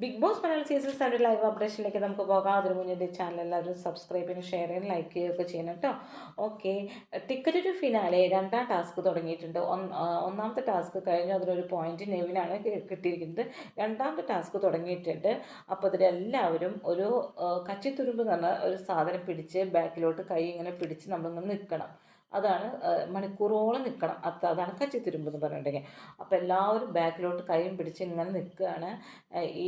Big Boss Malayalam season 7 live അപ്ഡേഷനിലേക്ക് നമുക്ക് പോകാം. അതിന് മുന്നേ എൻ്റെ ചാനൽ എല്ലാവരും സബ്സ്ക്രൈബ് ചെയ്യാനും ഷെയർ ചെയ്യാനും ലൈക്ക് ചെയ്യുകയൊക്കെ ചെയ്യണം കേട്ടോ. ഓക്കെ, ടിക്കറ്റ് ടു ഫിനാലെ രണ്ടാം ടാസ്ക് തുടങ്ങിയിട്ടുണ്ട്. ഒന്നാമത്തെ ടാസ്ക് കഴിഞ്ഞു, അതിലൊരു പോയിന്റ് നെവിനാണ് കിട്ടിയിരിക്കുന്നത്. രണ്ടാമത്തെ ടാസ്ക് തുടങ്ങിയിട്ടുണ്ട്. അപ്പോൾ അതിലെല്ലാവരും ഒരു കച്ചിത്തുരുമ്പ് എന്ന് പറഞ്ഞ ഒരു സാധനം പിടിച്ച് ബാക്കിലോട്ട് കൈ ഇങ്ങനെ പിടിച്ച് നമ്മളിങ്ങനെ നിൽക്കണം. അതാണ് മണിക്കൂറോളം നിൽക്കണം. അതാണ് കച്ചിത്തുരുമ്പ് എന്ന് പറഞ്ഞിട്ടുണ്ടെങ്കിൽ. അപ്പോൾ എല്ലാവരും ബാക്കിലോട്ട് കൈയും പിടിച്ച് ഇങ്ങനെ നിൽക്കുകയാണ്. ഈ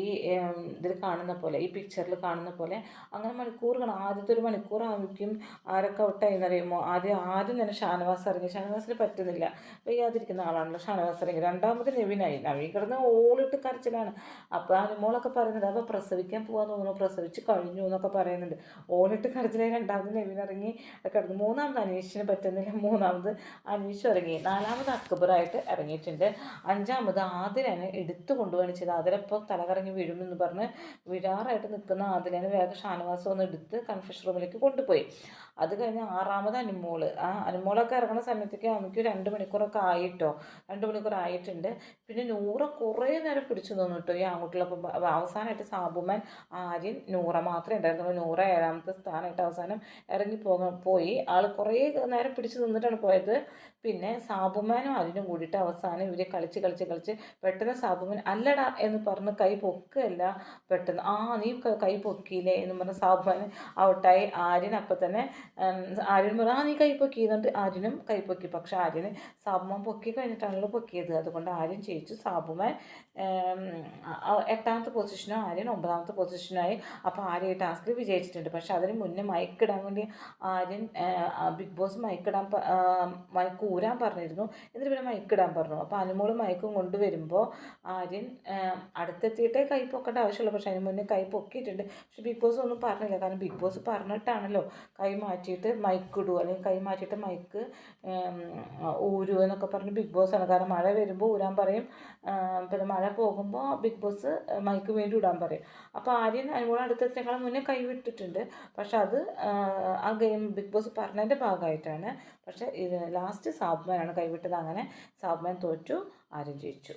ഇതിൽ കാണുന്ന പോലെ, ഈ പിക്ചറിൽ കാണുന്ന പോലെ അങ്ങനെ മണിക്കൂറുകൾ. ആദ്യത്തെ ഒരു മണിക്കൂർ ആവുമ്പോഴേക്കും ആരൊക്കെ ഔട്ടായി അറിയുമോ? ആദ്യം തന്നെ ഷാനവാസ് ഇറങ്ങി. ഷാനവാസിന് പറ്റുന്നില്ല, വയ്യാതിരിക്കുന്ന ആളാണല്ലോ ഷാനവാസ് ഇറങ്ങി. രണ്ടാമത് നവീനായി. നവീൻ കിടന്ന് ഓളിട്ട് കരച്ചിലാണ്. അപ്പോൾ അനുമോളൊക്കെ പറയുന്നുണ്ട്, അപ്പോൾ പ്രസവിക്കാൻ പോകാൻ തോന്നുന്നു, പ്രസവിച്ച് കഴിഞ്ഞു എന്നൊക്കെ പറയുന്നുണ്ട്. ഓളിട്ട് കരച്ചിലായി. രണ്ടാമത് നവീൻ ഇറങ്ങി കിടന്നു. മൂന്നാമത് അനീഷിന് പറ്റുന്നില്ല. മൂന്നാമത് അനീഷ് ഇറങ്ങി. നാലാമത് അക്ബറായിട്ട് ഇറങ്ങിയിട്ടുണ്ട്. അഞ്ചാമത് ആദിലാണ് എടുത്തു കൊണ്ടുപോവുകയാണ് ചെയ്തത്. അതിലിപ്പോൾ തലകറങ്ങി വീഴുമെന്ന് പറഞ്ഞ് വിടാറായിട്ട് നിൽക്കുന്ന ആദിലിനെ വേഗം ഷാനവാസം ഒന്ന് എടുത്ത് കൺഫ്യൂഷൻ റൂമിലേക്ക് കൊണ്ടുപോയി. അത് കഴിഞ്ഞ് ആറാമത് അനുമോള്. അനുമോളൊക്കെ ഇറങ്ങുന്ന സമയത്തേക്ക് നമുക്ക് 2 മണിക്കൂറൊക്കെ ആയിട്ടോ. 2 മണിക്കൂർ ആയിട്ടുണ്ട്. പിന്നെ നൂറ കുറേ നേരം പിടിച്ചു നിന്നു കേട്ടോ ഈ ആൺകുട്ടികളൊപ്പം. അവസാനമായിട്ട് സാബുമാൻ, ആര്യൻ, നൂറ മാത്രമേ ഉണ്ടായിരുന്നുള്ളൂ. നൂറ 7ാമത്തെ സ്ഥാനമായിട്ട് അവസാനം പോയി. ആൾ കുറേ നേരം പിടിച്ചു നിന്നിട്ടാണ് പോയത്. പിന്നെ സാബുമാനും ആര്യനും കൂടിയിട്ട് അവസാനം ഇവരെ കളിച്ച് പെട്ടെന്ന് സാബുമാൻ അല്ലടാ എന്ന് പറഞ്ഞ് കൈ പൊക്കുകയല്ല, പെട്ടെന്ന് നീ കൈ പൊക്കിയില്ലേ എന്ന് പറഞ്ഞ് സാബുമാൻ ഔട്ടായി. ആര്യൻ അപ്പം തന്നെ ആര്യൻ പറഞ്ഞു നീ കൈ പൊക്കി എന്നിട്ട് ആര്യനും കൈ പൊക്കി. പക്ഷെ ആര്യന് സാബുമാൻ പൊക്കി കഴിഞ്ഞിട്ടാണല്ലോ പൊക്കിയത്. അതുകൊണ്ട് ആര്യൻ ജയിച്ചു. സാബുമാൻ 8ാമത്തെ പൊസിഷനോ ആര്യൻ 9ാമത്തെ പൊസിഷനായി. അപ്പോൾ ആര്യ ഈ ടാസ്കിൽ വിജയിച്ചിട്ടുണ്ട്. പക്ഷെ അതിന് മുന്നേ മയക്കിടാൻ വേണ്ടി ആര്യൻ ബിഗ് ബോസ് മയക്ക് ഊരാൻ പറഞ്ഞിരുന്നു. എന്നിട്ട് പിന്നെ മയക്കിടാൻ പറഞ്ഞു. അപ്പോൾ അനുമോള് മയക്കും കൊണ്ടുവരുമ്പോൾ ആര്യൻ അടുത്തെത്തിയിട്ടേ കൈ പൊക്കേണ്ട ആവശ്യമുള്ളൂ. പക്ഷെ അതിന് മുന്നേ കൈ പൊക്കിയിട്ടുണ്ട്. പക്ഷെ ബിഗ് ബോസ് ഒന്നും പറഞ്ഞില്ല. കാരണം ബിഗ് ബോസ് പറഞ്ഞിട്ടാണല്ലോ കൈ മാറ്റിയിട്ട് മൈക്ക് ഇടുക, അല്ലെങ്കിൽ കൈ മാറ്റിയിട്ട് മൈക്ക് ഊരുക എന്നൊക്കെ പറഞ്ഞ് ബിഗ് ബോസാണ്. കാരണം മഴ വരുമ്പോൾ ഊരാൻ പറയും, പിന്നെ മഴ പോകുമ്പോൾ ബിഗ് ബോസ് മൈക്ക് വീണ്ടും ഇടാൻ പറയും. അപ്പോൾ ആര്യൻ അനുമോൾ അടുത്തെത്തിയേക്കാളും മുന്നേ കൈ വിട്ടിട്ടുണ്ട്. പക്ഷെ അത് ആ ഗെയിം ബിഗ് ബോസ് പറഞ്ഞതിൻ്റെ ഭാഗമായിട്ടാണ്. പക്ഷേ ലാസ്റ്റ് സാബ്മാനാണ് കൈവിട്ടത്. അങ്ങനെ സാബ്മാൻ തോറ്റു, ആര്യൻ ജയിച്ചു.